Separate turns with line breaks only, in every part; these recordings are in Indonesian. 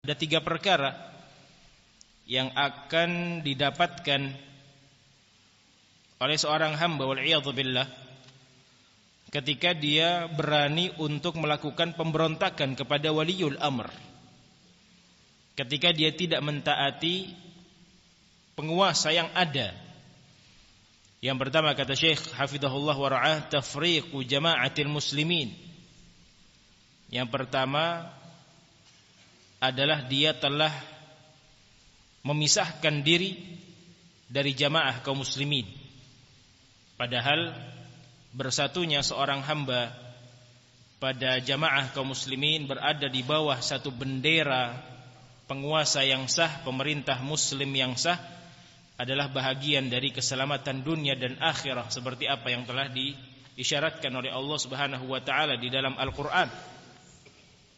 Ada 3 perkara yang akan didapatkan oleh seorang hamba wal'iyadzubillah ketika dia berani untuk melakukan pemberontakan kepada waliul amr, ketika dia tidak mentaati penguasa yang ada. Yang pertama, kata Syekh hafizahullah wa ra'ah, tafriqu jama'atil muslimin. Yang pertama adalah dia telah memisahkan diri dari jamaah kaum muslimin. Padahal bersatunya seorang hamba pada jamaah kaum muslimin berada di bawah satu bendera penguasa yang sah, pemerintah muslim yang sah, adalah bahagian dari keselamatan dunia dan akhirah, seperti apa yang telah diisyaratkan oleh Allah Subhanahu wa taala di dalam Al-Qur'an.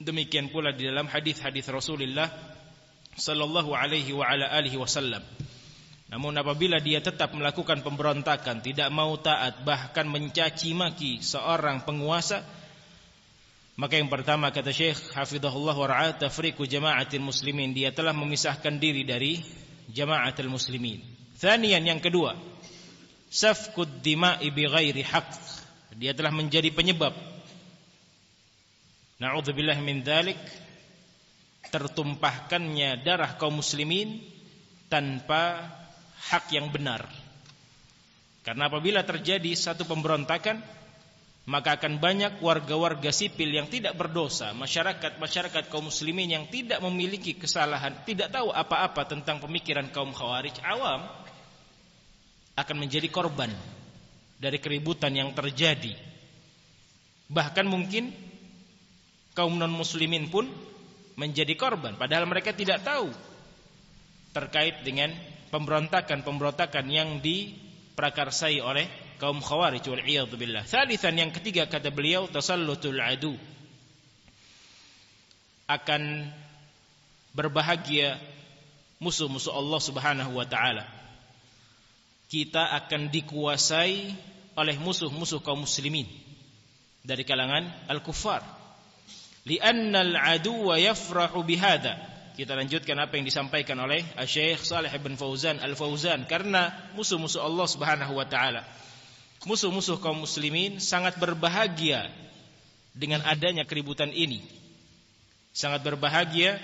Demikian pula di dalam hadis-hadis Rasulullah sallallahu alaihi wa ala alihi wasallam. Namun apabila dia tetap melakukan pemberontakan, tidak mau taat, bahkan mencaci maki seorang penguasa, maka yang pertama, kata Syekh hafizahullah wa ra'ah, tafriqu jama'atil muslimin, dia telah memisahkan diri dari jama'atul muslimin. Thaniyan, yang kedua, safkud dima'i bighairi haqq, dia telah menjadi penyebab, na'udzubillah min dzalik, tertumpahkannya darah kaum muslimin tanpa hak yang benar. Karena apabila terjadi satu pemberontakan, maka akan banyak warga-warga sipil yang tidak berdosa, masyarakat kaum muslimin yang tidak memiliki kesalahan, tidak tahu apa-apa tentang pemikiran kaum khawarij, awam, akan menjadi korban dari keributan yang terjadi. Bahkan mungkin kaum non-muslimin pun menjadi korban, padahal mereka tidak tahu terkait dengan pemberontakan yang diprakarsai oleh kaum khawarij wal'iyadzubillah. Thalithan, yang ketiga, kata beliau, tasallutul adu, akan berbahagia musuh-musuh Allah Subhanahu wa taala. Kita akan dikuasai oleh musuh-musuh kaum muslimin dari kalangan al-kuffar. Li'annal aduwa yafrahu bihada. Kita lanjutkan apa yang disampaikan oleh Syekh Shalih bin Fauzan Al-Fauzan. Karena musuh-musuh Allah Subhanahu wa taala, musuh-musuh kaum muslimin sangat berbahagia dengan adanya keributan ini. Sangat berbahagia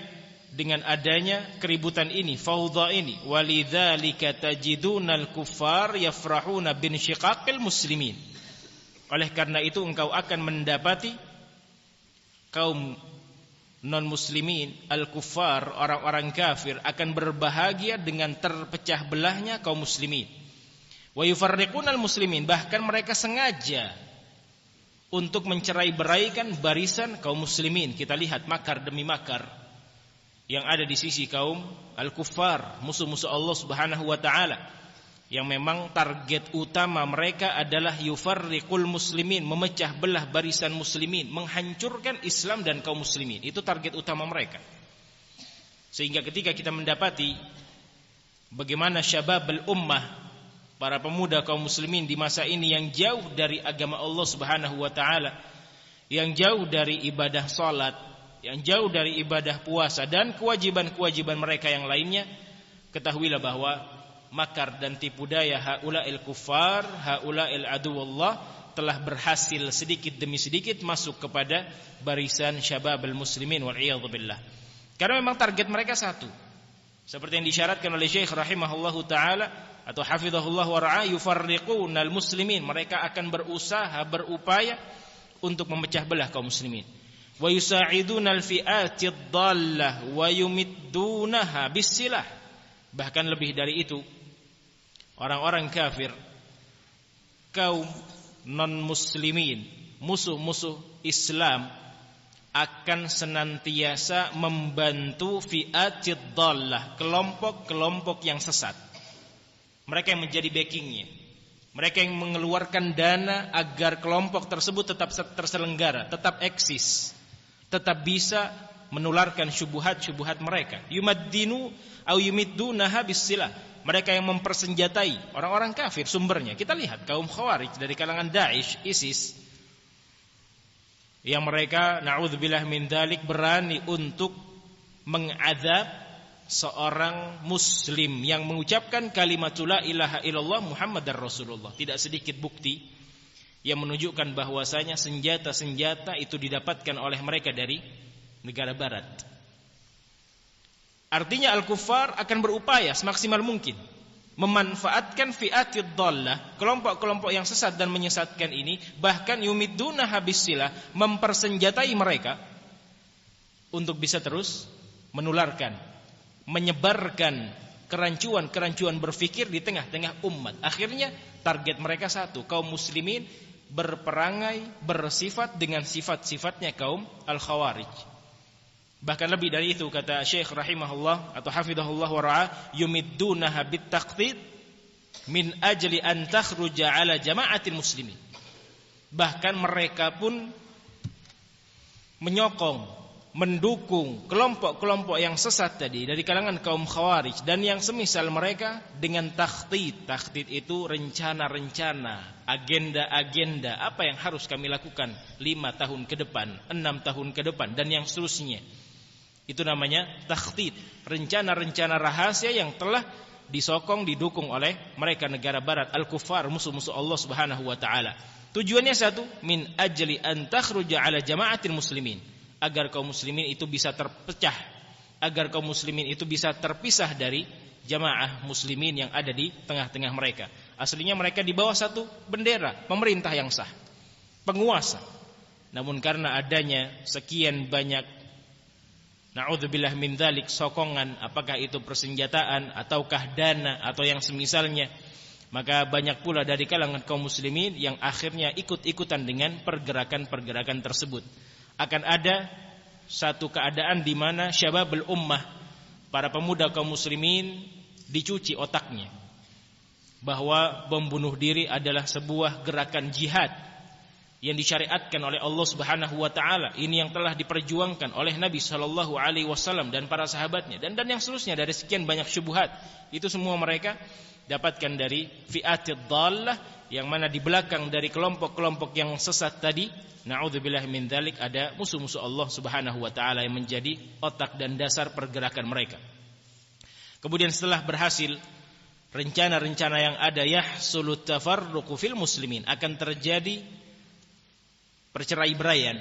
dengan adanya keributan ini, faudha ini. Walidzalika tajidunal kuffar yafrahuna bin syiqaqil muslimin. Oleh karena itu engkau akan mendapati kaum non-muslimin, al-kuffar, orang-orang kafir, akan berbahagia dengan terpecah belahnya kaum muslimin. Wa yufarriqunal muslimin, bahkan mereka sengaja untuk mencerai-beraikan barisan kaum muslimin. Kita lihat makar demi makar yang ada di sisi kaum al-kuffar, musuh-musuh Allah Subhanahu wa taala, yang memang target utama mereka adalah yufarriqul muslimin, memecah belah barisan muslimin, menghancurkan Islam dan kaum muslimin. Itu target utama mereka. Sehingga ketika kita mendapati bagaimana syababul ummah, para pemuda kaum muslimin di masa ini yang jauh dari agama Allah Subhanahu wa taala, yang jauh dari ibadah salat, yang jauh dari ibadah puasa dan kewajiban-kewajiban mereka yang lainnya, ketahuilah bahwa makar dan tipu daya haula'il kuffar, haula'il aduwallah telah berhasil sedikit demi sedikit masuk kepada barisan syababul muslimin wal'iyadzubillah. Karena memang target mereka satu, seperti yang disyaratkan oleh Syekh rahimahullahu taala atau hafizahullah wa ra'ah, yufarriqunal muslimin, mereka akan berusaha, berupaya untuk memecah belah kaum muslimin. Wa yusa'idunal fi'atid dhallah wa yumiddunaha bisilah. Bahkan lebih dari itu, orang-orang kafir, kaum non-muslimin, musuh-musuh Islam, akan senantiasa membantu fi'atid dhallah, kelompok-kelompok yang sesat. Mereka yang menjadi backingnya, mereka yang mengeluarkan dana agar kelompok tersebut tetap terselenggara, tetap eksis, tetap bisa menularkan syubhat-syubhat mereka. Yumaddinu au yumiddunaha bisilah, mereka yang mempersenjatai orang-orang kafir sumbernya. Kita lihat kaum khawarij dari kalangan Daesh, ISIS, yang mereka na'udzubillah min dzalik berani untuk mengadab seorang muslim yang mengucapkan kalimatul la ilaha illallah Muhammadar Rasulullah. Tidak sedikit bukti yang menunjukkan bahwasanya senjata-senjata itu didapatkan oleh mereka dari negara barat. Artinya al-kuffar akan berupaya semaksimal mungkin memanfaatkan fi'atid dhallah, kelompok-kelompok yang sesat dan menyesatkan ini, bahkan yumidduna habisilah, mempersenjatai mereka untuk bisa terus menularkan, menyebarkan kerancuan-kerancuan berfikir di tengah-tengah umat. Akhirnya target mereka satu, kaum muslimin berperangai bersifat dengan sifat-sifatnya kaum al-khawarij. Bahkan lebih dari itu, kata Syekh rahimahullah atau hafidhahullah wa ra'ah, yumiddunaha bittaqtid min ajli an takhruja ala jama'atil muslimin. Bahkan mereka pun menyokong, mendukung kelompok-kelompok yang sesat tadi dari kalangan kaum khawarij dan yang semisal mereka dengan takhtid. Takhtid itu rencana-rencana, agenda-agenda, apa yang harus kami lakukan 5 tahun ke depan, 6 tahun ke depan, dan yang seterusnya. Itu namanya takhtid, rencana-rencana rahasia yang telah disokong, didukung oleh mereka negara barat, al-kuffar, musuh-musuh Allah Subhanahu wa taala. Tujuannya satu, min ajli an takhruja ala jama'atil muslimin, agar kaum muslimin itu bisa terpecah, agar kaum muslimin itu bisa terpisah dari jamaah muslimin yang ada di tengah-tengah mereka. Aslinya mereka di bawah satu bendera pemerintah yang sah, penguasa. Namun karena adanya sekian banyak, na'udzubillah min dzalik, sokongan, apakah itu persenjataan ataukah dana atau yang semisalnya, maka banyak pula dari kalangan kaum muslimin yang akhirnya ikut-ikutan dengan pergerakan-pergerakan tersebut. Akan ada satu keadaan di mana syababul ummah, para pemuda kaum muslimin, dicuci otaknya bahwa membunuh diri adalah sebuah gerakan jihad yang disyariatkan oleh Allah Subhanahu wa taala. Ini yang telah diperjuangkan oleh Nabi sallallahu alaihi wasallam dan para sahabatnya, dan yang seterusnya dari sekian banyak syubhat. Itu semua mereka dapatkan dari fi'atid dhallah, yang mana di belakang dari kelompok-kelompok yang sesat tadi, na'udzubillah min dzalik, ada musuh-musuh Allah Subhanahu wa taala yang menjadi otak dan dasar pergerakan mereka. Kemudian setelah berhasil rencana-rencana yang ada, yahsulut tafarruqu fil muslimin, akan terjadi perceraiberaian,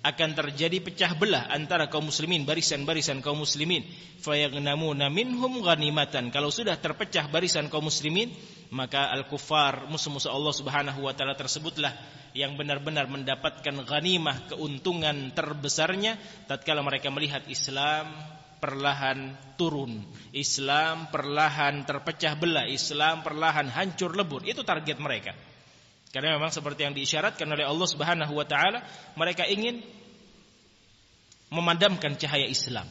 akan terjadi pecah belah antara kaum muslimin, barisan-barisan kaum muslimin. Fayagnamuna minhum ghanimatan, kalau sudah terpecah barisan kaum muslimin, maka al-kuffar, musuh-musuh Allah Subhanahu wa taala tersebutlah yang benar-benar mendapatkan ghanimah, keuntungan terbesarnya tatkala mereka melihat Islam perlahan turun, Islam perlahan terpecah belah, Islam perlahan hancur lebur. Itu target mereka. Karena memang seperti yang diisyaratkan oleh Allah Subhanahu wa taala, mereka ingin memadamkan cahaya Islam.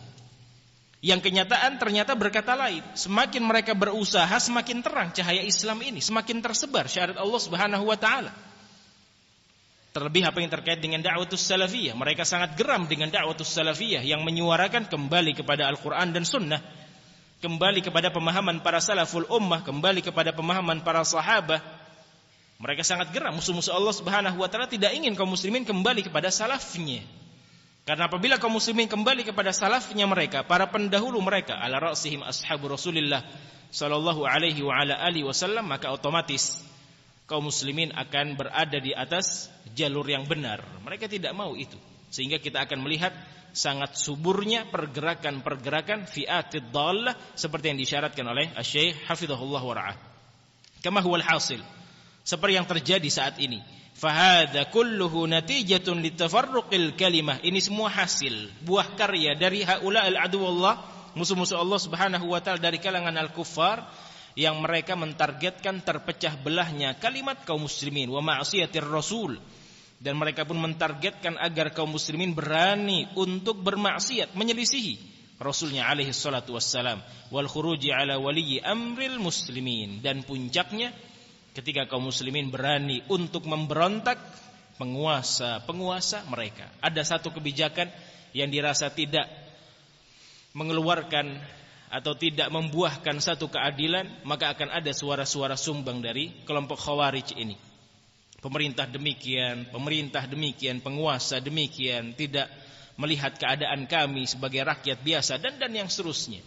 Yang kenyataan ternyata berkata lain. Semakin mereka berusaha, semakin terang cahaya Islam ini, semakin tersebar syariat Allah Subhanahu wa taala. Terlebih apa yang terkait dengan da'watus salafiyah, mereka sangat geram dengan da'watus salafiyah yang menyuarakan kembali kepada Al-Qur'an dan Sunnah, kembali kepada pemahaman para salaful ummah, kembali kepada pemahaman para sahabat. Mereka sangat geram, musuh-musuh Allah Subhanahu wa taala tidak ingin kaum muslimin kembali kepada salafnya. Karena apabila kaum muslimin kembali kepada salafnya mereka, para pendahulu mereka, ala ra'sihim ashabu Rasulillah sallallahu alaihi wa ala alihi wasallam, maka otomatis kaum muslimin akan berada di atas jalur yang benar. Mereka tidak mau itu. Sehingga kita akan melihat sangat suburnya pergerakan-pergerakan fi'atid dhallah seperti yang disyaratkan oleh Asy-Syaikh hafizahullah wa ra'ah. Kama huwal hasil, seperti yang terjadi saat ini. Fahadha kulluhu natijatun litafarruqil kalimah. Ini semua hasil, buah karya dari haula'il aduwallah, musuh-musuh Allah Subhanahu wa taala dari kalangan al-kuffar, yang mereka mentargetkan terpecah belahnya kalimat kaum muslimin wa ma'siyatir rasul. Dan mereka pun mentargetkan agar kaum muslimin berani untuk bermaksiat, menyelisihi Rasulnya alaihi salatu wassalam, wal khuruji ala waliyyi amril muslimin. Dan puncaknya ketika kaum muslimin berani untuk memberontak penguasa mereka. Ada satu kebijakan yang dirasa tidak mengeluarkan atau tidak membuahkan satu keadilan, maka akan ada suara-suara sumbang dari kelompok khawarij ini. Pemerintah demikian, penguasa demikian, tidak melihat keadaan kami sebagai rakyat biasa dan yang seterusnya.